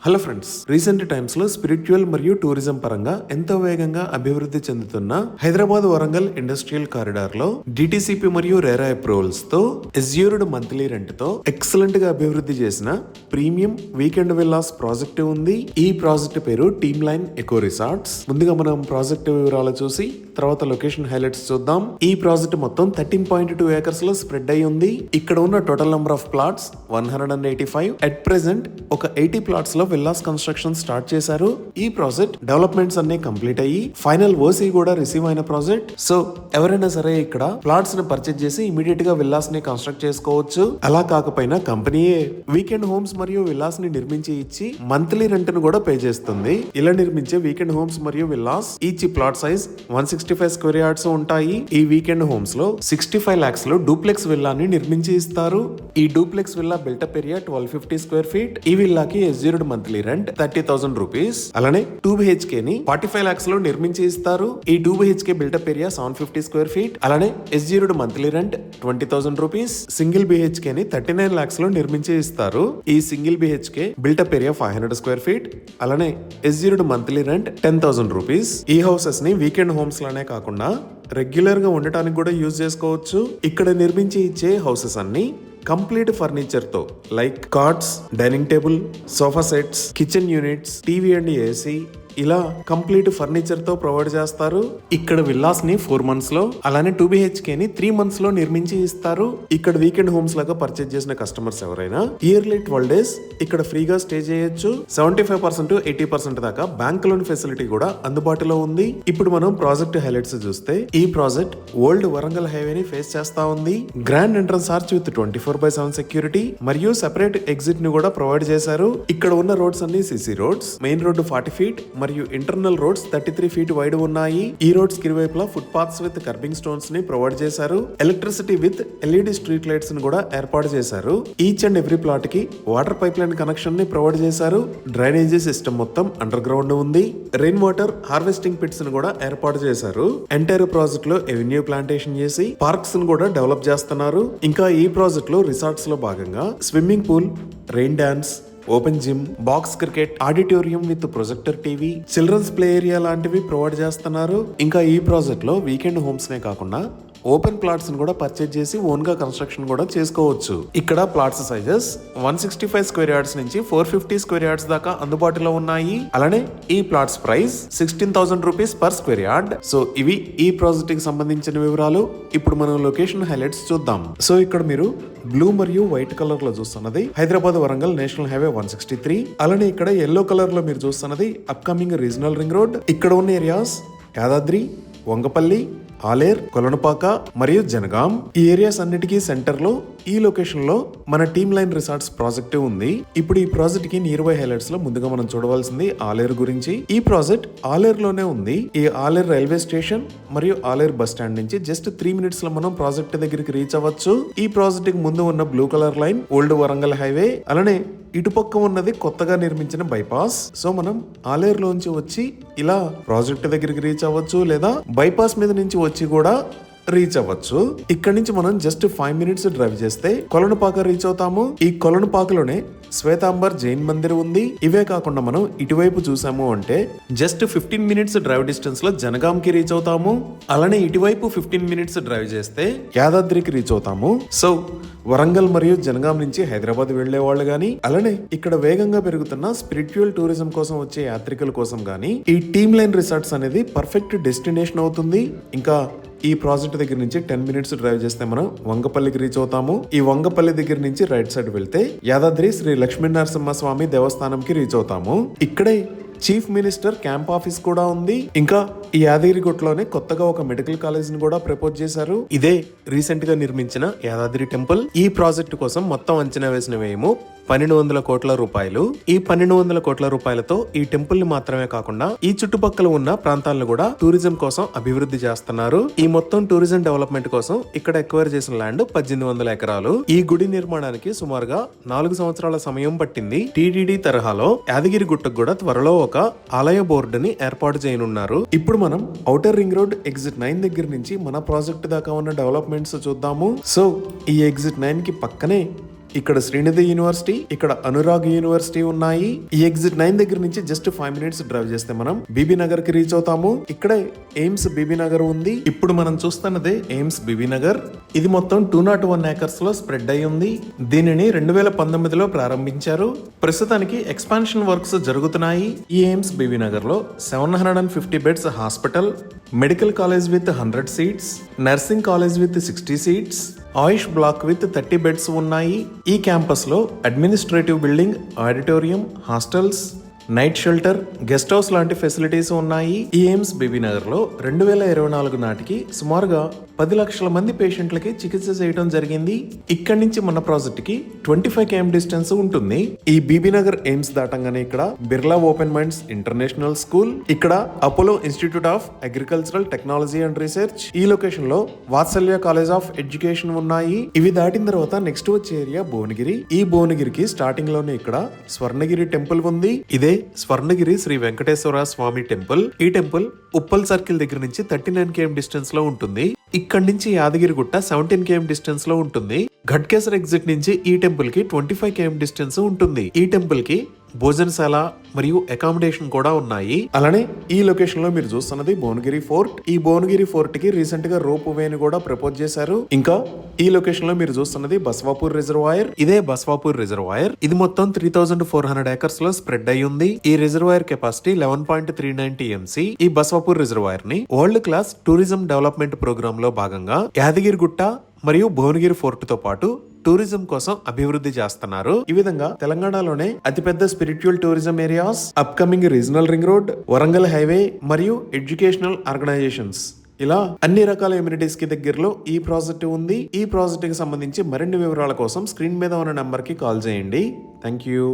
Hello friends, recent times లో spiritual మరియు tourism పరంగా ఎంతో వేగంగా అభివృద్ధి చెందుతున్న హైదరాబాద్ వరంగల్ ఇండస్ట్రియల్ కారిడార్ లో డిటిసిపి మరియు రేరా అప్రూవల్స్ తో ఎస్యూర్డ్ మంత్లీ రెంట్ తో ఎక్సలెంట్ గా అభివృద్ధి చేసిన ప్రీమియం వీకెండ్ విల్లాస్ ప్రాజెక్ట్ ఉంది. ఈ ప్రాజెక్ట్ పేరు టీమ్ లైన్ ఎకో రిసార్ట్స్. ముందుగా మనం ప్రాజెక్ట్ వివరాలు చూసి తర్వాత లొకేషన్ హైలైట్స్ చూద్దాం. ఈ ప్రాజెక్ట్ మొత్తం 13.2 ఏకర్స్ లో స్ప్రెడ్ అయి ఉంది. ఇక్కడ ఉన్న total number of plots 185. At present ఒక 80 ప్లాట్స్ లో విల్లాస్ కన్స్ట్రక్షన్ స్టార్ట్ చేశారు. ఈ ప్రాజెక్ట్ డెవలప్మెంట్స్ అన్ని కంప్లీట్ అయ్యి ఫైనల్ ఓసీ కూడా రిసీవ్ అయిన ప్రాజెక్ట్. సో ఎవరైనా సరే ఇక్కడ ప్లాట్స్ ని పర్చేజ్ చేసి ఇమీడియట్ గా విల్లాస్ ని కన్స్ట్రక్ట్ చేసుకోవచ్చు. అలా కాకపోయినా కంపెనీయే వీకెండ్ హోమ్స్ మరియు విల్లాస్ ని నిర్మించి ఇచ్చి మంత్లీ రెంట్ ను కూడా పే చేస్తుంది. ఇలా నిర్మించే వీకెండ్ హోమ్స్ మరియు villas each plot size 165 square yards ఉంటాయి. ఈ వీకెండ్ హోమ్స్ లో 65 lakhs లో డూప్లెక్స్ విల్లాని నిర్మించి ఇస్తారు. ఈ duplex villa built-up area 1250 square feet. ఈ విల్లాకి ఎస్యూర్డ్ మంత్లీ రెంట్ 30,000 రూపీస్. అలానే 2 BHK ని 45 lakhs లో నిర్మించి ఇస్తారు. ఈ 2 BHK built up area 750 square feet. అలానే assured monthly rent 20,000 rupees. Single BHK ని 39 lakhs లో నిర్మించి ఇస్తారు. ఈ single BHK built up area 500 square feet. అలానే ఎస్యూర్డ్ మంత్లీ రెంట్ 10,000 రూపీస్. ఈ హౌసెస్ ని వీకెండ్ హోమ్స్ లానే కాకుండా రెగ్యులర్ గా ఉండటానికి కూడా యూజ్ చేసుకోవచ్చు. ఇక్కడ నిర్మించి ఇచ్చే హౌసెస్ అన్ని కంప్లీట్ ఫర్నిచర్ తో like cots, dining table, sofa sets, kitchen units, TV and AC ఇలా కంప్లీట్ ఫర్నిచర్ తో ప్రొవైడ్ చేస్తారు. ఇక్కడ విల్లాస్ ని 4 months లో అలానే 2 BHK ని 3 months లో నిర్మించి ఇస్తారు. ఇక్కడ వీకెండ్ హోమ్స్ లాగా పర్చేజ్ చేసిన కస్టమర్స్ ఎవరైనా ఇయర్లీ 12 days ఇక్కడ ఫ్రీగా స్టే చేయొచ్చు. 75% to 80% దాకా బ్యాంక్ లోన్ ఫెసిలిటీ కూడా అందుబాటులో ఉంది. ఇప్పుడు మనం ప్రాజెక్ట్ హైలైట్స్ చూస్తే ఈ ప్రాజెక్ట్ ఓల్డ్ వరంగల్ హైవే ని ఫేస్ చేస్తా ఉంది. Grand entrance arch with 24/7 security మరియు సెపరేట్ ఎగ్జిట్ ని కూడా ప్రొవైడ్ చేశారు. ఇక్కడ ఉన్న రోడ్స్ అన్ని CC roads. Main road 40 feet మరియు ఇంటర్నల్ రోడ్స్ 33 feet వైడ్ ఉన్నాయి. ఈ రోడ్స్ ఇరువైపులా foot paths with kerbing stones ని ప్రొవైడ్ చేశారు. Electricity with LED street lights ని కూడా ఏర్పాటు చేశారు. ఈచ్ అండ్ ఎవ్రీ ప్లాట్ కి వాటర్ పైప్ లైన్ కనెక్షన్ ని ప్రొవైడ్ చేశారు. డ్రైనేజీ సిస్టమ్ మొత్తం అండర్ గ్రౌండ్ ఉంది. రెయిన్ వాటర్ హార్వెస్టింగ్ పిట్స్ ని కూడా ఏర్పాటు చేశారు. ఎంటైర్ ప్రాజెక్ట్ లో ఎవెన్యూ ప్లాంటేషన్ చేసి పార్క్స్ ని కూడా డెవలప్ చేస్తున్నారు. ఇంకా ఈ ప్రాజెక్ట్ లో రిసార్ట్స్ లో భాగంగా swimming pool, rain dance, open gym, box cricket, auditorium with projector TV, children's play area లాంటివి ప్రొవైడ్ చేస్తున్నారు. ఇంకా ఈ ప్రాజెక్ట్ లో వీకెండ్ హోమ్స్ నే కాకుండా ఓపెన్ ప్లాట్స్ ని కూడా పర్చేజ్ చేసి ఓన్ గా కన్స్ట్రక్షన్ కూడా చేసుకోవచ్చు. ఇక్కడ ప్లాట్స్ సైజెస్ 165 స్క్వేర్ యార్డ్స్ నుంచి 450 స్క్వేర్ యార్డ్స్ దాకా అందుబాటులో ఉన్నాయి. అలానే ఈ plots price 16,000 rupees per square yard. So ఇవి ఈ ప్రాజెక్ట్ కి సంబంధించిన వివరాలు. ఇప్పుడు మనం లొకేషన్ హైలైట్స్ చూద్దాం. సో ఇక్కడ మీరు బ్లూ మరియు వైట్ కలర్ లో చూస్తున్నది హైదరాబాద్ వరంగల్ నేషనల్ హైవే 163. అలానే ఇక్కడ ఎల్లో కలర్ లో మీరు చూస్తున్నది అప్కమింగ్ రీజనల్ రింగ్ రోడ్. ఇక్కడ ఉన్న ఏరియాస్ యాదాద్రి, వంగపల్లి, ఆలేర్, కొలనుపాక మరియు జనగాం. ఈ ఏరియాస్ అన్నిటికీ సెంటర్ లో ఈ లొకేషన్ లో మన టీమ్ లైన్ రిసార్ట్స్ ప్రాజెక్ట్ ఉంది. ఇప్పుడు ఈ ప్రాజెక్ట్ కి నియర్ బై హైలైట్స్ లో ముందుగా మనం చూడవలసింది ఆలేర్ గురించి. ఈ ప్రాజెక్ట్ ఆలేర్ లోనే ఉంది. ఈ ఆలేర్ రైల్వే స్టేషన్ మరియు ఆలేర్ బస్ స్టాండ్ నుంచి జస్ట్ 3 minutes లో మనం ప్రాజెక్ట్ దగ్గరికి రీచ్ అవ్వచ్చు. ఈ ప్రాజెక్ట్ కి ముందు ఉన్న blue colour line old Warangal highway. అలానే ఇటుపక్క ఉన్నది కొత్తగా నిర్మించిన బైపాస్. సో మనం ఆలేర్ లోంచి వచ్చి ఇలా ప్రాజెక్ట్ దగ్గరికి రీచ్ అవ్వచ్చు, లేదా బైపాస్ మీద నుంచి వచ్చి కూడా రీచ్ అవ్వచ్చు. ఇక్కడ నుంచి మనం జస్ట్ 5 minutes డ్రైవ్ చేస్తే కొలనుపాక రీచ్ అవుతాము. ఈ కొలనుపాకలోనే శ్వేతాంబర్ జైన్ మందిర్ ఉంది. ఇవే కాకుండా మనం ఇటువైపు చూసాము అంటే జస్ట్ 15 minutes డ్రైవ్ డిస్టెన్స్ లో జనగాం కి రీచ్ అవుతాము. అలానే ఇటువైపు 15 minutes డ్రైవ్ చేస్తే యాదాద్రికి రీచ్ అవుతాము. సో వరంగల్ మరియు జనగాం నుంచి హైదరాబాద్ వెళ్లే వాళ్ళు గానీ, అలానే ఇక్కడ వేగంగా పెరుగుతున్న స్పిరిచువల్ టూరిజం కోసం వచ్చే యాత్రికుల కోసం గానీ ఈ టీమ్ లైన్ రిసార్ట్స్ అనేది పర్ఫెక్ట్ డెస్టినేషన్ అవుతుంది. ఇంకా ఈ ప్రాజెక్ట్ దగ్గర నుంచి 10 minutes డ్రైవ్ చేస్తే మనం వంగపల్లికి రీచ్ అవుతాము. ఈ వంగపల్లి దగ్గర నుంచి రైట్ సైడ్ వెళ్తే యాదాద్రి శ్రీ లక్ష్మీ నరసింహస్వామి దేవస్థానంకి రీచ్ అవుతాము. ఇక్కడే చీఫ్ మినిస్టర్ క్యాంప్ ఆఫీస్ కూడా ఉంది. ఇంకా ఈ యాదగిరిగుట్టలోనే కొత్తగా ఒక మెడికల్ కాలేజ్ ని కూడా ప్రపోజ్ చేశారు. ఇదే రీసెంట్ గా నిర్మించిన యాదాద్రి టెంపుల్. ఈ ప్రాజెక్ట్ కోసం మొత్తం అంచనా వేసిన వ్యయము 1,200 కోట్ల రూపాయలు. ఈ 1,200 కోట్ల రూపాయలతో ఈ టెంపుల్ ని మాత్రమే కాకుండా ఈ చుట్టుపక్కల ఉన్న ప్రాంతాలను కూడా టూరిజం కోసం అభివృద్ధి చేస్తున్నారు. ఈ మొత్తం టూరిజం డెవలప్మెంట్ కోసం ఇక్కడ ఎక్వైర్ చేసిన ల్యాండ్ 1,800 ఎకరాలు. ఈ గుడి నిర్మాణానికి సుమారుగా 4 సంవత్సరాల సమయం పట్టింది. టీటీడీ తరహాలో యాదగిరిగుట్టకు కూడా త్వరలో ఒక ఆలయ బోర్డుని ఏర్పాటు చేయనున్నారు. ఇప్పుడు మనం ఔటర్ రింగ్ రోడ్ ఎగ్జిట్ 9 దగ్గర నుంచి మన ప్రాజెక్ట్ దాకా ఉన్న డెవలప్మెంట్స్ చూద్దాము. సో ఈ ఎగ్జిట్ 9 కి పక్కనే ఇక్కడ శ్రీనిధి యూనివర్సిటీ, ఇక్కడ అనురాగ్ యూనివర్సిటీ ఉన్నాయి. ఈ ఎగ్జిట్ 9 దగ్గర నుంచి జస్ట్ 5 మినిట్స్ డ్రైవ్ చేస్తే మనం బీబీ నగర్ కి రీచ్ అవుతాము. ఇక్కడే ఎయిమ్స్ బీబీ నగర్ ఉంది. ఇప్పుడు మనం చూస్తున్నదే ఎయిమ్స్ బీబీ నగర్. ఇది మొత్తం 201 ఏకర్స్ లో స్ప్రెడ్ అయి ఉంది. దీనిని 2019లో ప్రారంభించారు. ప్రస్తుతానికి ఎక్స్పాన్షన్ వర్క్స్ జరుగుతున్నాయి. ఈ ఎయిమ్స్ బీబీ నగర్ లో 750 beds hospital, medical college with 100 seats, nursing college with 60 seats, AYUSH block with 30 beds ఉన్నాయి. ఈ క్యాంపస్ లో administrative building, auditorium, hostels, night shelter, guest house లాంటి ఫెసిలిటీస్ ఉన్నాయి. ఈ ఎయిమ్స్ బీబీ నగర్ లో 2024 నాటికి సుమారుగా 10 లక్షల మంది పేషెంట్లకి చికిత్స చేయడం జరిగింది. ఇక్కడి నుంచి మన ప్రాజెక్ట్ కి 25 km డిస్టెన్స్ ఉంటుంది. ఈ బీబీ నగర్ ఎయిమ్స్ దాటంగానే ఇక్కడ Birla open minds international school, ఇక్కడ Apollo institute of agricultural technology and research, ఈ లొకేషన్ లో వాత్సల్య కాలేజ్ ఆఫ్ ఎడ్యుకేషన్ ఉన్నాయి. ఇవి దాటిన తర్వాత నెక్స్ట్ వచ్చే ఏరియా భువనగిరి. ఈ భువనగిరికి స్టార్టింగ్ లోనే ఇక్కడ స్వర్ణగిరి టెంపుల్ ఉంది. ఇదే స్వర్ణగిరి శ్రీ వెంకటేశ్వర స్వామి టెంపుల్. ఈ టెంపుల్ ఉప్పల్ సర్కిల్ దగ్గర నుంచి 39 km డిస్టెన్స్ లో ఉంటుంది. ఇక్కడి నుంచి యాదగిరిగుట్ట 17 km డిస్టెన్స్ లో ఉంటుంది. ఘట్కేసర్ ఎగ్జిట్ నుంచి ఈ టెంపుల్ కి 25 km డిస్టెన్స్ ఉంటుంది. ఈ టెంపుల్ కి భోజనశాల మరియు అకామిడేషన్ కూడా ఉన్నాయి. అలానే ఈ లొకేషన్ లో మీరు చూస్తున్నది భువనగిరి ఫోర్ట్. ఈ భువనగిరి ఫోర్ట్ కి రీసెంట్ గా రోప్ వే ని కూడా ప్రపోజ్ చేశారు. ఇంకా ఈ లొకేషన్ లో మీరు చూస్తున్నది బస్వాపూర్ రిజర్వాయర్. ఇదే బస్వాపూర్ రిజర్వాయర్. ఇది మొత్తం 3400 ఏకర్స్ లో స్ప్రెడ్ అయి ఉంది. ఈ రిజర్వాయర్ కెపాసిటీ 11.39 TMC. ఈ బస్వాపూర్ రిజర్వాయర్ ని world class tourism development programme లో భాగంగా యాదగిరిగుట్ట మరియు భువనగిరి ఫోర్ట్ తో పాటు టూరిజం కోసం అభివృద్ధి చేస్తున్నారు. ఈ విధంగా తెలంగాణలోనే అతిపెద్ద spiritual tourism areas, upcoming regional ring road, Warangal highway మరియు ఎడ్యుకేషనల్ ఆర్గనైజేషన్స్, ఇలా అన్ని రకాల ఎమ్యూనిటీస్ కి దగ్గరలో ఈ ప్రాజెక్ట్ ఉంది. ఈ ప్రాజెక్ట్ కి సంబంధించి మరిన్ని వివరాల కోసం స్క్రీన్ మీద ఉన్న నంబర్ కి కాల్ చేయండి. Thank you.